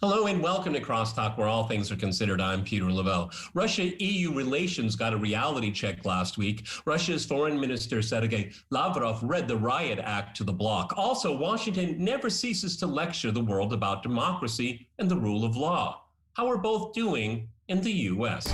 Hello and welcome to Crosstalk, where all things are considered. I'm Peter Lavelle. Russia-EU relations got a reality check last week. Russia's Foreign Minister Sergei Lavrov read the riot act to the bloc. Also, Washington never ceases to lecture the world about democracy and the rule of law. How are both doing in the U.S.?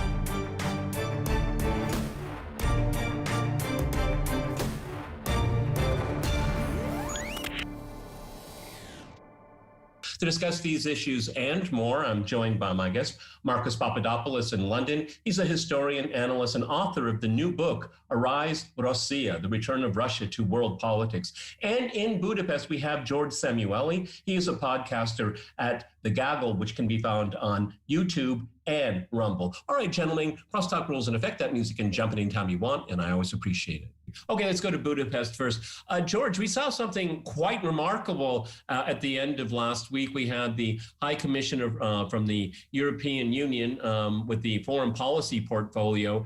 To discuss these issues and more, I'm joined by my guest, Marcus Papadopoulos in London. He's a historian, analyst, and author of the new book, Arise, Russia, The Return of Russia to World Politics. And in Budapest, we have George Samueli. He is a podcaster at The Gaggle, which can be found on YouTube and Rumble. All right, gentlemen, Crosstalk rules in effect. That means you can jump in anytime you want, and I always appreciate it. Okay, let's go to Budapest first. George, we saw something quite remarkable at the end of last week. We had the High Commissioner from the European Union with the foreign policy portfolio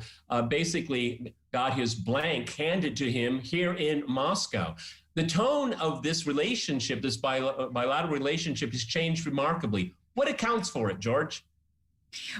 basically got his blank handed to him here in Moscow. The tone of this relationship, this bilateral relationship, has changed remarkably. What accounts for it, George?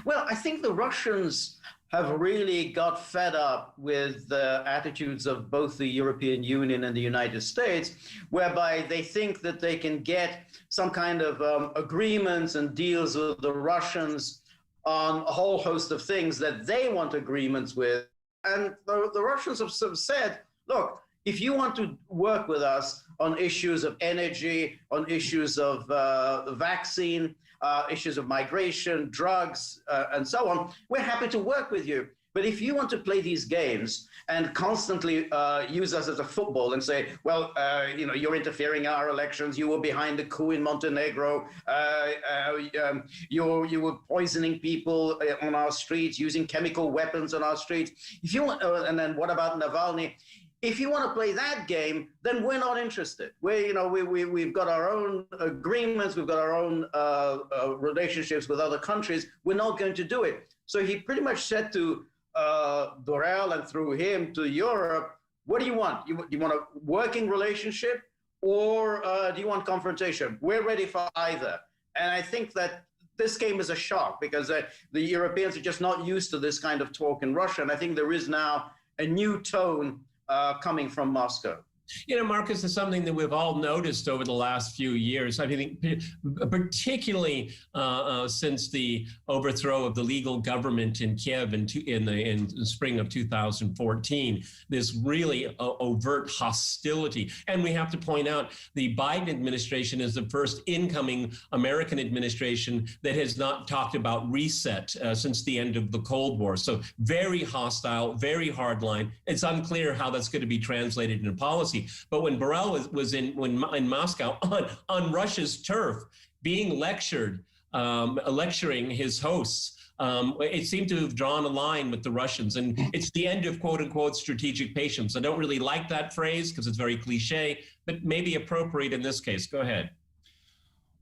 Well, I think the Russians have really got fed up with the attitudes of both the European Union and the United States, whereby they think that they can get some kind of agreements and deals with the Russians on a whole host of things that they want agreements with. And the Russians have sort of said, look, if you want to work with us on issues of energy, on issues of the vaccine, issues of migration, drugs, and so on, we're happy to work with you. But if you want to play these games and constantly use us as a football and say, well, you're interfering in our elections, you were behind the coup in Montenegro, you were poisoning people on our streets, using chemical weapons on our streets. If you want, and then what about Navalny? If you want to play that game, then we're not interested. We've got our own agreements, we've got our own relationships with other countries. We're not going to do it. So he pretty much said to Borrell and through him to Europe, what do you want? Do you want a working relationship or do you want confrontation? We're ready for either. And I think that this came as a shock because the Europeans are just not used to this kind of talk in Russia. And I think there is now a new tone coming from Moscow. You know, Marcus, is something that we've all noticed over the last few years. I think particularly since the overthrow of the legal government in Kiev in the spring of 2014, this really overt hostility. And we have to point out the Biden administration is the first incoming American administration that has not talked about reset since the end of the Cold War. So very hostile, very hardline. It's unclear how that's going to be translated into policy. But when Borrell was in Moscow on Russia's turf, being lecturing his hosts, it seemed to have drawn a line with the Russians. And it's the end of quote unquote strategic patience. I don't really like that phrase because it's very cliche, but maybe appropriate in this case. Go ahead.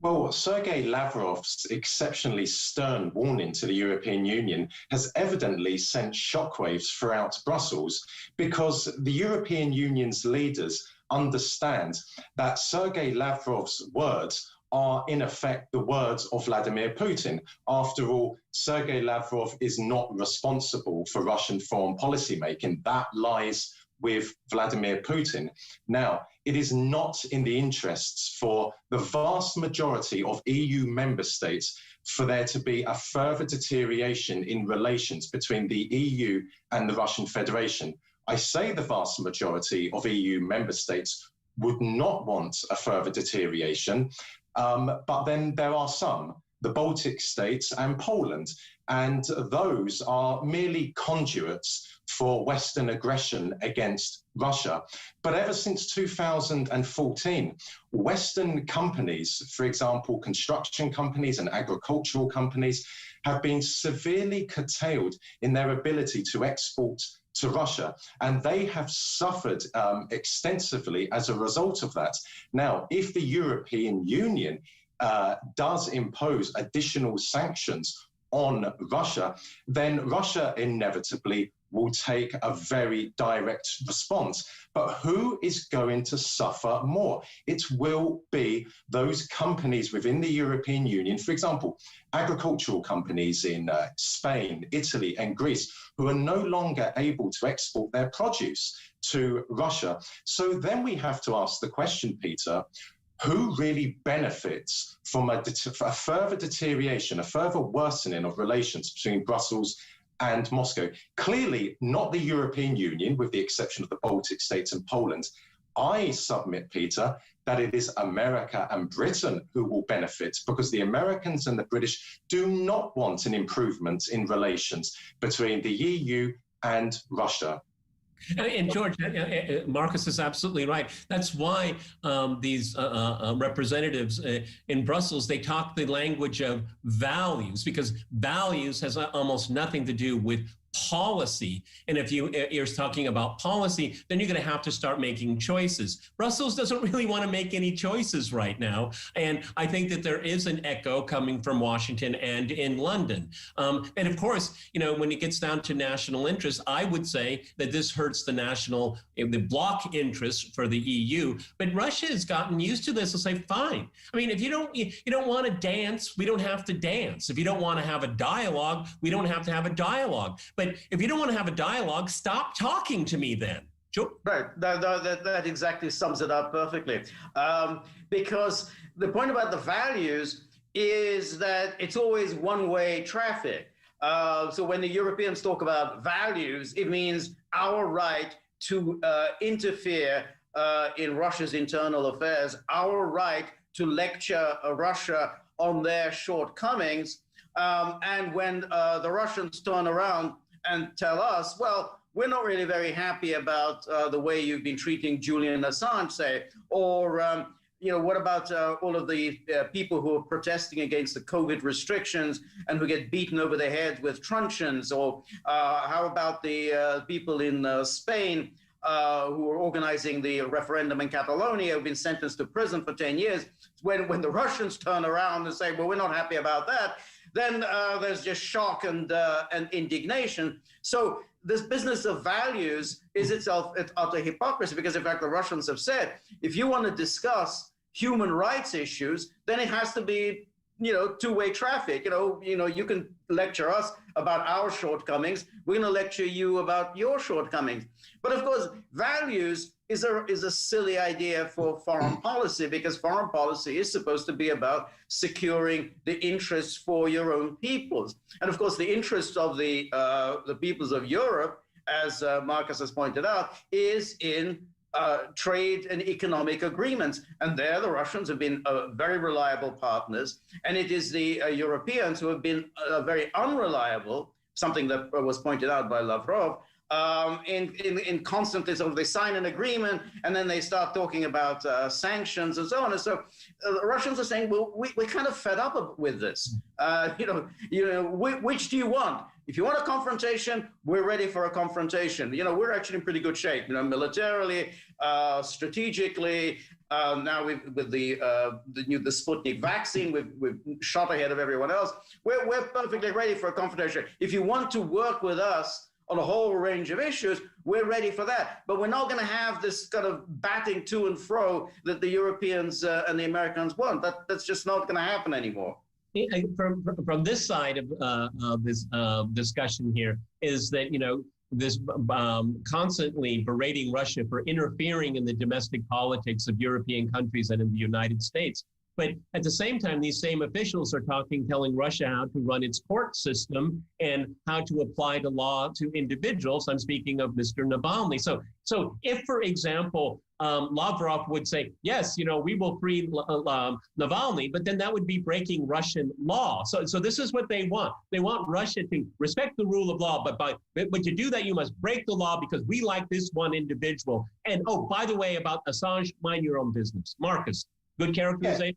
Well, Sergei Lavrov's exceptionally stern warning to the European Union has evidently sent shockwaves throughout Brussels because the European Union's leaders understand that Sergei Lavrov's words are in effect the words of Vladimir Putin. After all, Sergei Lavrov is not responsible for Russian foreign policy making. That lies with Vladimir Putin. Now, it is not in the interests for the vast majority of EU member states for there to be a further deterioration in relations between the EU and the Russian Federation. I say the vast majority of EU member states would not want a further deterioration, but then there are some, the Baltic states and Poland, and those are merely conduits for Western aggression against Russia. But ever since 2014, Western companies, for example, construction companies and agricultural companies, have been severely curtailed in their ability to export to Russia, and they have suffered extensively as a result of that. Now, if the European Union does impose additional sanctions on Russia, then Russia inevitably will take a very direct response. But who is going to suffer more? It will be those companies within the European Union, for example, agricultural companies in Spain, Italy, and Greece, who are no longer able to export their produce to Russia. So then we have to ask the question, Peter, who really benefits from a further deterioration, a further worsening of relations between Brussels and Moscow? Clearly not the European Union, with the exception of the Baltic states and Poland. I submit, Peter, that it is America and Britain who will benefit, because the Americans and the British do not want an improvement in relations between the EU and Russia. And George, Marcus is absolutely right. That's why these representatives in Brussels, they talk the language of values, because values has almost nothing to do with policy. And if you're talking about policy, then you're going to have to start making choices. Brussels doesn't really want to make any choices right now. And I think that there is an echo coming from Washington and in London. And of course, when it gets down to national interest, I would say that this hurts the bloc interest for the EU. But Russia has gotten used to this and say, fine. I mean, if you don't want to dance, we don't have to dance. If you don't want to have a dialogue, we don't have to have a dialogue. But if you don't want to have a dialogue, stop talking to me then. Right. That exactly sums it up perfectly. Because the point about the values is that it's always one-way traffic. So when the Europeans talk about values, it means our right to interfere in Russia's internal affairs, our right to lecture Russia on their shortcomings. And when the Russians turn around and tell us, well, we're not really very happy about the way you've been treating Julian Assange, say, or, what about all of the people who are protesting against the COVID restrictions and who get beaten over the head with truncheons, or how about the people in Spain who are organizing the referendum in Catalonia, who've been sentenced to prison for 10 years. When the Russians turn around and say, well, we're not happy about that, then there's just shock and indignation. So this business of values is itself utter hypocrisy, because in fact the Russians have said, if you want to discuss human rights issues, then it has to be two-way traffic. You can lecture us about our shortcomings. We're going to lecture you about your shortcomings. But of course, values is a silly idea for foreign policy, because foreign policy is supposed to be about securing the interests for your own peoples. And of course, the interests of the peoples of Europe, as Marcus has pointed out, is in trade and economic agreements. And there the Russians have been very reliable partners. And it is the Europeans who have been very unreliable, something that was pointed out by Lavrov, in constantly sort of they sign an agreement and then they start talking about sanctions and so on. And so the Russians are saying, well, we're kind of fed up with this. Which do you want? If you want a confrontation, we're ready for a confrontation. We're actually in pretty good shape, militarily, strategically. Now with the Sputnik vaccine, we've shot ahead of everyone else. We're perfectly ready for a confrontation. If you want to work with us on a whole range of issues, we're ready for that. But we're not going to have this kind of batting to and fro that the Europeans and the Americans want. That's just not going to happen anymore. From this side of this discussion here is that, this constantly berating Russia for interfering in the domestic politics of European countries and in the United States. But at the same time, these same officials are telling Russia how to run its court system and how to apply the law to individuals. I'm speaking of Mr. Navalny. So if, for example, Lavrov would say, yes, we will free Navalny, but then that would be breaking Russian law. So this is what they want. They want Russia to respect the rule of law, but to do that, you must break the law because we like this one individual. And, oh, by the way, about Assange, mind your own business. Marcus. Good characterization?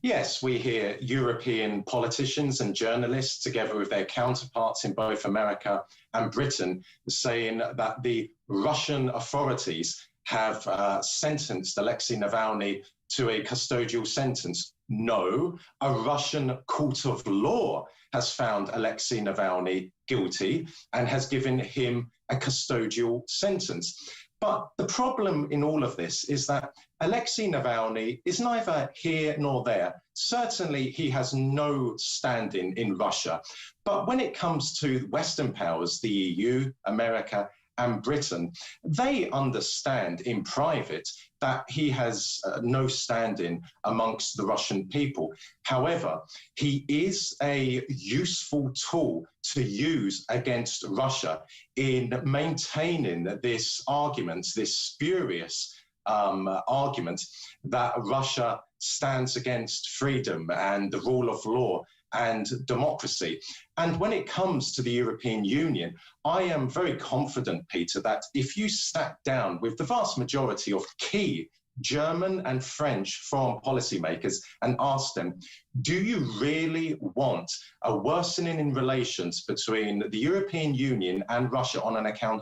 Yes, we hear European politicians and journalists, together with their counterparts in both America and Britain, saying that the Russian authorities have sentenced Alexei Navalny to a custodial sentence No, a Russian court of law has found Alexei Navalny guilty and has given him a custodial sentence. But the problem in all of this is that Alexei Navalny is neither here nor there. Certainly, he has no standing in Russia. But when it comes to Western powers, the EU, America, and Britain, they understand in private that he has no standing amongst the Russian people. However, he is a useful tool to use against Russia in maintaining this argument, this spurious argument that Russia stands against freedom and the rule of law and democracy. And when it comes to the European Union, I am very confident, Peter, that if you sat down with the vast majority of key German and French foreign policymakers and asked them, do you really want a worsening in relations between the European Union and Russia on account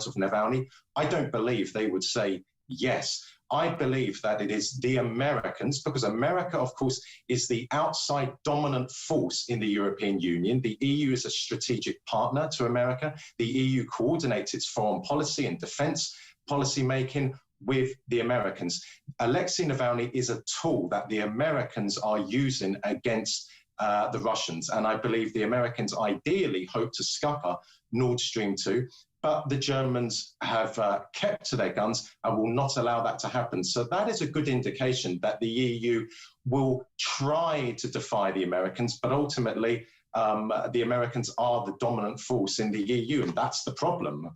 of Navalny? I don't believe they would say yes. I believe that it is the Americans, because America, of course, is the outside dominant force in the European Union. The EU is a strategic partner to America. The EU coordinates its foreign policy and defense policy making with the Americans. Alexei Navalny is a tool that the Americans are using against the Russians. And I believe the Americans ideally hope to scupper Nord Stream 2. But the Germans have kept to their guns and will not allow that to happen. So that is a good indication that the EU will try to defy the Americans, but ultimately the Americans are the dominant force in the EU, and that's the problem.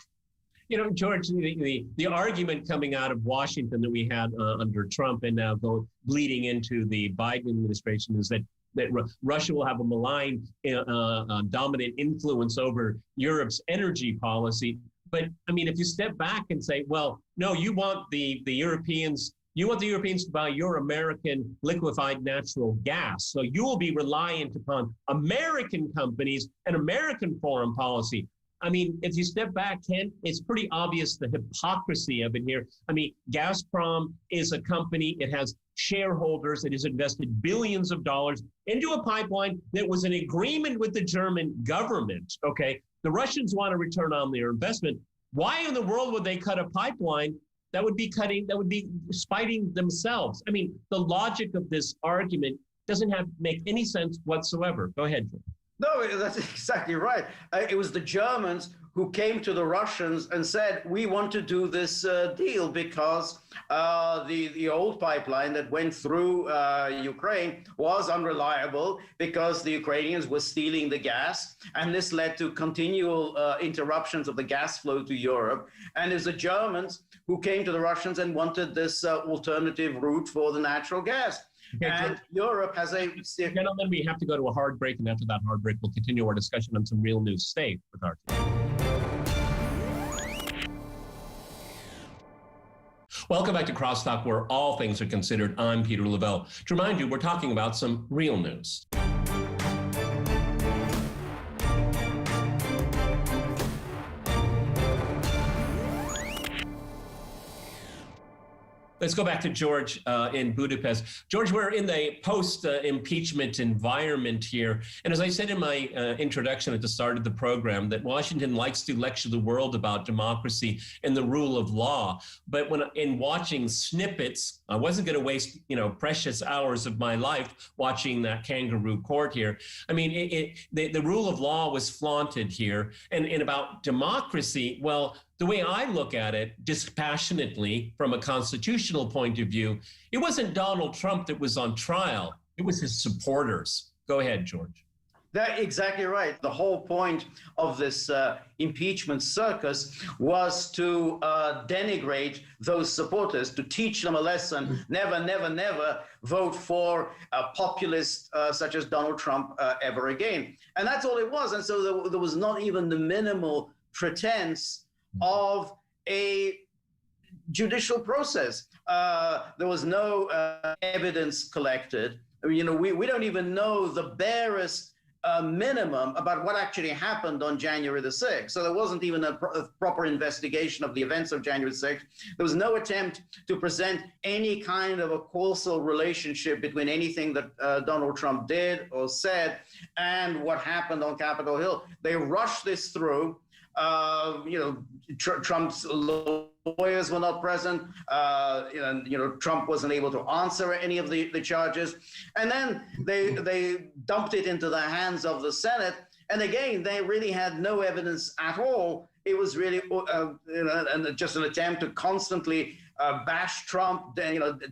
You know, George, the argument coming out of Washington that we had under Trump and now bleeding into the Biden administration is that Russia will have a malign, dominant influence over Europe's energy policy. But I mean, if you step back and say, well, no, you want the Europeans to buy your American liquefied natural gas. So you will be reliant upon American companies and American foreign policy. I mean, if you step back, Ken, it's pretty obvious the hypocrisy of it here. I mean, Gazprom is a company, it has shareholders, it has invested billions of dollars into a pipeline that was an agreement with the German government, okay? The Russians want to return on their investment. Why in the world would they cut a pipeline that would be spiting themselves? I mean, the logic of this argument doesn't make any sense whatsoever. Go ahead, Joe. No, that's exactly right. It was the Germans who came to the Russians and said, we want to do this deal because the old pipeline that went through Ukraine was unreliable because the Ukrainians were stealing the gas. And this led to continual interruptions of the gas flow to Europe. And it's the Germans who came to the Russians and wanted this alternative route for the natural gas. Okay, and Europe has a... Gentlemen, we have to go to a hard break, and after that hard break, we'll continue our discussion on some real news. Stay with our team. Welcome back to Crosstalk, where all things are considered. I'm Peter Lavelle. To remind you, we're talking about some real news. Let's go back to George in Budapest. George, we're in the post-impeachment environment here. And as I said in my introduction at the start of the program, that Washington likes to lecture the world about democracy and the rule of law. But in watching snippets, I wasn't going to waste, precious hours of my life watching that kangaroo court here. I mean, the rule of law was flaunted here. And about democracy, well, the way I look at it, dispassionately, from a constitutional point of view, it wasn't Donald Trump that was on trial. It was his supporters. Go ahead, George. That's exactly right. The whole point of this impeachment circus was to denigrate those supporters, to teach them a lesson. Never, never, never vote for a populist such as Donald Trump ever again. And that's all it was. And so there was not even the minimal pretense of a judicial process. There was no evidence collected. We don't even know the barest minimum about what actually happened on January the 6th. So there wasn't even a proper investigation of the events of January 6th. There was no attempt to present any kind of a causal relationship between anything that Donald Trump did or said and what happened on Capitol Hill. They rushed this through. Trump's lawyers were not present. Trump wasn't able to answer any of the charges. And then they dumped it into the hands of the Senate. And again, they really had no evidence at all. It was really just an attempt to constantly bash Trump,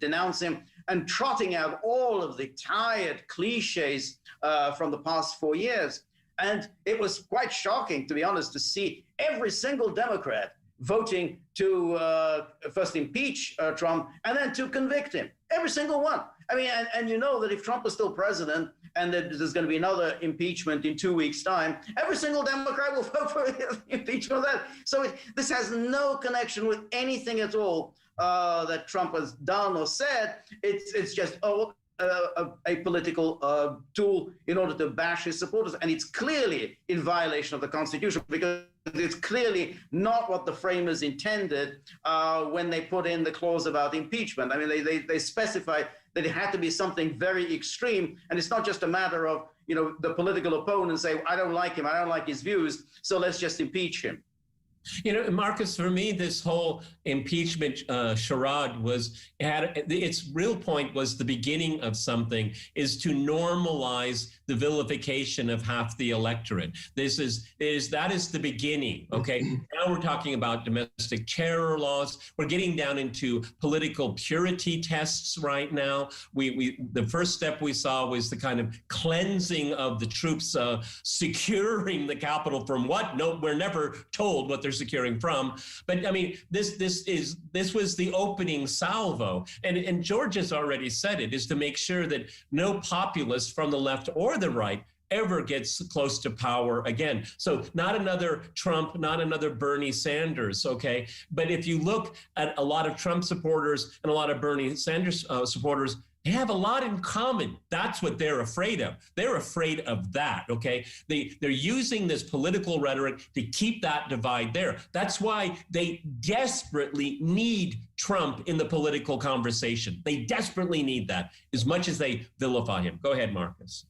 denounce him, and trotting out all of the tired cliches from the past 4 years. And it was quite shocking, to be honest, to see every single Democrat voting to first impeach Trump and then to convict him. Every single one. I mean, and you know that if Trump is still president and that there's going to be another impeachment in 2 weeks' time, every single Democrat will vote for impeachment of that. So this has no connection with anything at all that Trump has done or said. It's just, a political tool in order to bash his supporters. And it's clearly in violation of the Constitution, because it's clearly not what the framers intended when they put in the clause about impeachment. I mean, they specified that it had to be something very extreme. And it's not just a matter of, the political opponent say, I don't like him, I don't like his views, so let's just impeach him. Marcus, for me, this whole impeachment charade had its real point was the beginning of something, is to normalize the vilification of half the electorate. That is the beginning. Okay. Now we're talking about domestic terror laws. We're getting down into political purity tests right now. The first step we saw was the kind of cleansing of the troops, securing the Capitol from what? No, we're never told what they're securing from. But I mean, this was the opening salvo. And George has already said it, is to make sure that no populist from the left or the right ever gets close to power again. So not another Trump, not another Bernie Sanders, okay? But if you look at a lot of Trump supporters and a lot of Bernie Sanders supporters, they have a lot in common. That's what they're afraid of. They're afraid of that, okay? They're using this political rhetoric to keep that divide there. That's why they desperately need Trump in the political conversation. They desperately need that, as much as they vilify him. Go ahead, Marcus.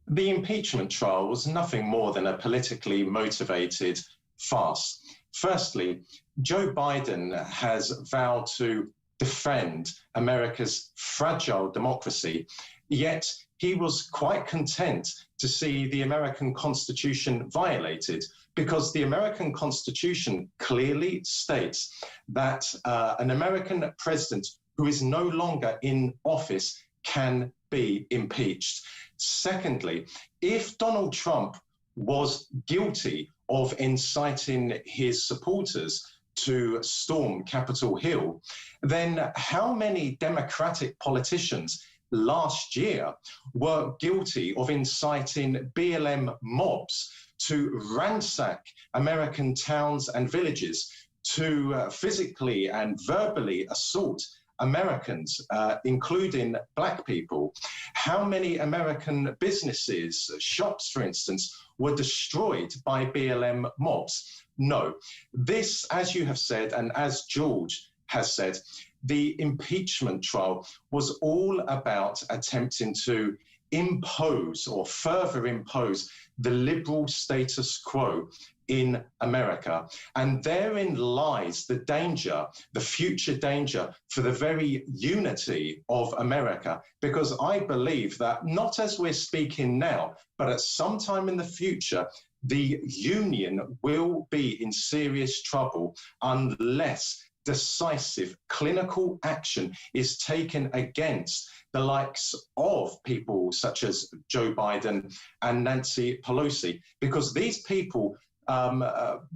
The impeachment trial was nothing more than a politically motivated farce. Firstly, Joe Biden has vowed to defend America's fragile democracy, yet he was quite content to see the American Constitution violated, because the American Constitution clearly states that an American president who is no longer in office can be impeached. Secondly, if Donald Trump was guilty of inciting his supporters to storm Capitol Hill, then how many Democratic politicians last year were guilty of inciting BLM mobs to ransack American towns and villages, to physically and verbally assault Americans, including Black people? How many American businesses, shops, for instance, were destroyed by BLM mobs? No. This, as you have said, and as George has said, the impeachment trial was all about attempting to impose or further impose the liberal status quo in America. And therein lies the danger, the future danger for the very unity of America, because I believe that not as we're speaking now, but at some time in the future, the union will be in serious trouble unless decisive clinical action is taken against the likes of people such as Joe Biden and Nancy Pelosi, because these people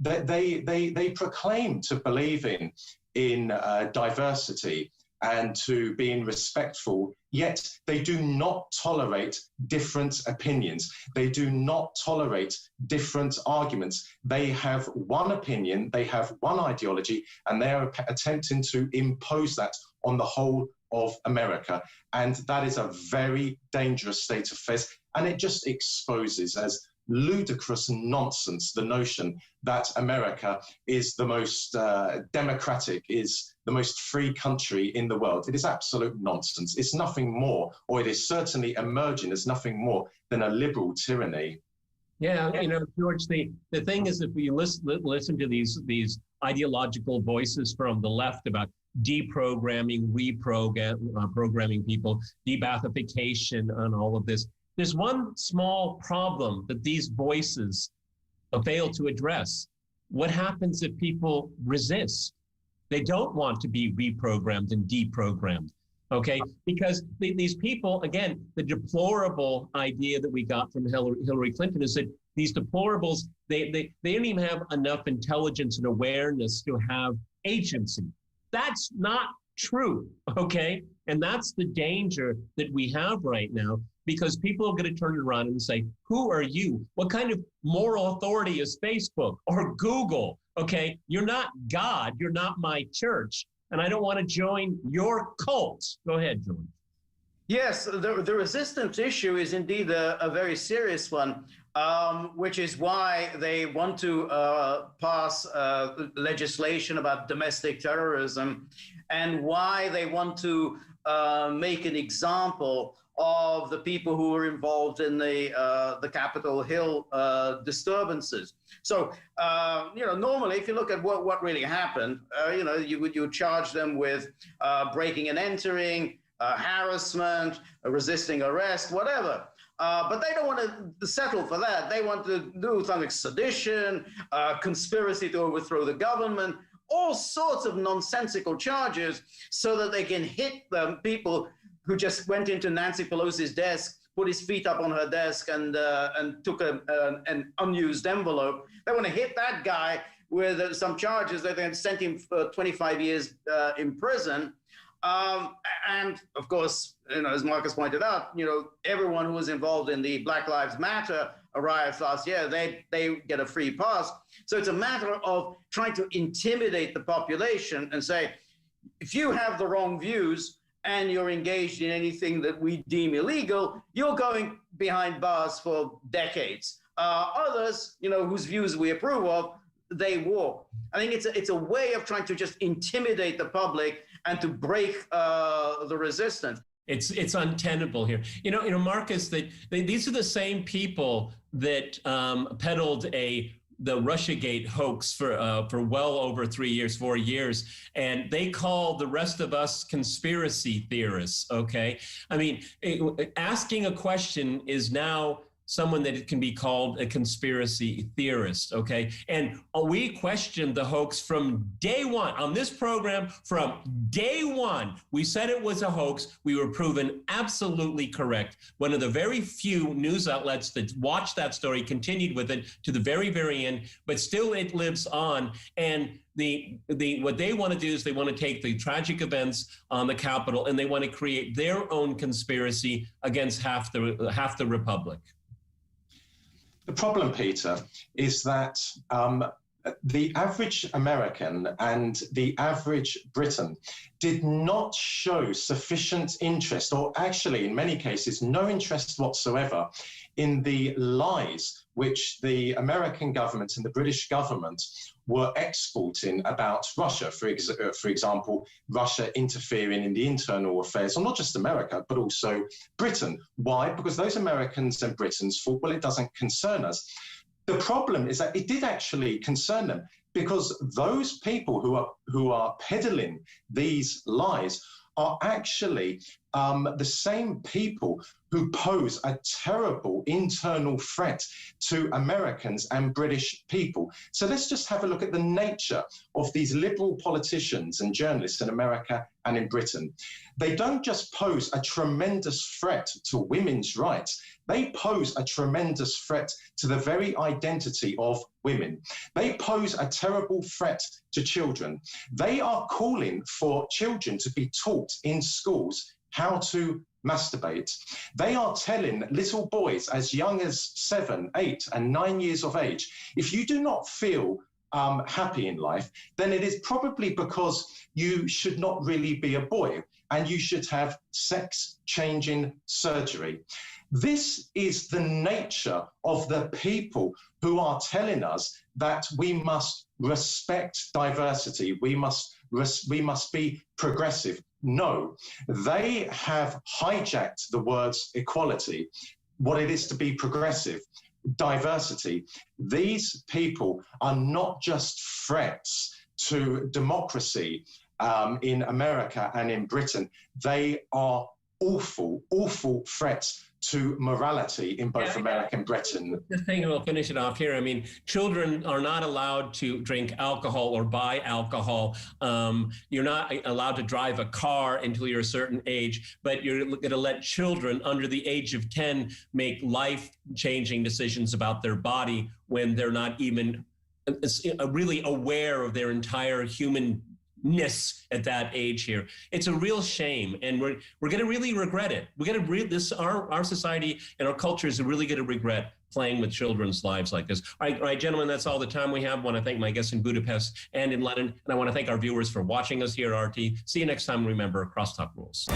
they proclaim to believe in diversity and to being respectful, yet they do not tolerate different opinions. They do not tolerate different arguments. They have one opinion, they have one ideology, and they are attempting to impose that on the whole of America. And that is a very dangerous state of affairs. And it just exposes as ludicrous nonsense the notion that America is the most democratic, is the most free country in the world. It is absolute nonsense. It's nothing more, or it is certainly emerging as nothing more than a liberal tyranny. Yeah, George, the thing is, if we listen to these ideological voices from the left about deprogramming, programming people, de-Baathification, and all of this, there's one small problem that these voices fail to address. What happens if people resist? They don't want to be reprogrammed and deprogrammed, okay? Because these people, again, the deplorable idea that we got from Hillary Clinton is that these deplorables, they don't even have enough intelligence and awareness to have agency. That's not true, okay? And that's the danger that we have right now, because people are going to turn around and say, who are you? What kind of moral authority is Facebook or Google? Okay, you're not God, you're not my church, and I don't want to join your cult. Go ahead, George. Yes, the resistance issue is indeed a very serious one, which is why they want to pass legislation about domestic terrorism, and why they want to make an example of the people who were involved in the Capitol Hill disturbances. So, normally, if you look at what really happened, you would charge them with breaking and entering, harassment, resisting arrest, whatever. But they don't want to settle for that. They want to do something like sedition, conspiracy to overthrow the government, all sorts of nonsensical charges, so that they can hit the people who just went into Nancy Pelosi's desk, put his feet up on her desk, and took an unused envelope. They want to hit that guy with some charges that they sent him for 25 years in prison. And of course, as Marcus pointed out, everyone who was involved in the Black Lives Matter riots last year, they get a free pass. So it's a matter of trying to intimidate the population and say, if you have the wrong views and you're engaged in anything that we deem illegal, you're going behind bars for decades. Others, whose views we approve of, they walk. I think it's a way of trying to just intimidate the public and to break the resistance. It's untenable here. Marcus, these are the same people that peddled the Russiagate hoax for well over 4 years, and they call the rest of us conspiracy theorists. Okay, I mean, asking a question is now someone that can be called a conspiracy theorist, okay? And we questioned the hoax from day one. On this program, from day one, we said it was a hoax. We were proven absolutely correct. One of the very few news outlets that watched that story continued with it to the very, very end, but still it lives on. And what they want to do is they want to take the tragic events on the Capitol and they want to create their own conspiracy against half the republic. The problem, Peter, is that the average American and the average Briton did not show sufficient interest, or actually, in many cases, no interest whatsoever in the lies which the American government and the British government were exporting about Russia. For example, Russia interfering in the internal affairs of not just America, but also Britain. Why? Because those Americans and Britons thought, well, it doesn't concern us. The problem is that it did actually concern them, because those people who are peddling these lies are actually the same people who pose a terrible internal threat to Americans and British people. So let's just have a look at the nature of these liberal politicians and journalists in America and in Britain. They don't just pose a tremendous threat to women's rights. They pose a tremendous threat to the very identity of women. They pose a terrible threat to children. They are calling for children to be taught in schools how to masturbate. They are telling little boys as young as 7, 8, and 9 years of age, if you do not feel happy in life, then it is probably because you should not really be a boy and you should have sex-changing surgery. This is the nature of the people who are telling us that we must respect diversity, we must be progressive. No, they have hijacked the words equality, what it is to be progressive, diversity. These people are not just threats to democracy in America and in Britain. They are awful, awful threats to morality in both America and Britain. The thing, we'll finish it off here. I mean, children are not allowed to drink alcohol or buy alcohol. You're not allowed to drive a car until you're a certain age, but you're going to let children under the age of 10 make life-changing decisions about their body when they're not even really aware of their entire humanness at that age here. It's a real shame, and we're going to really regret it. We're going to our society and our culture is really going to regret playing with children's lives like this. All right, gentlemen, that's all the time we have. I want to thank my guests in Budapest and in London, and I want to thank our viewers for watching us here at RT. See you next time. Remember, Crosstalk rules.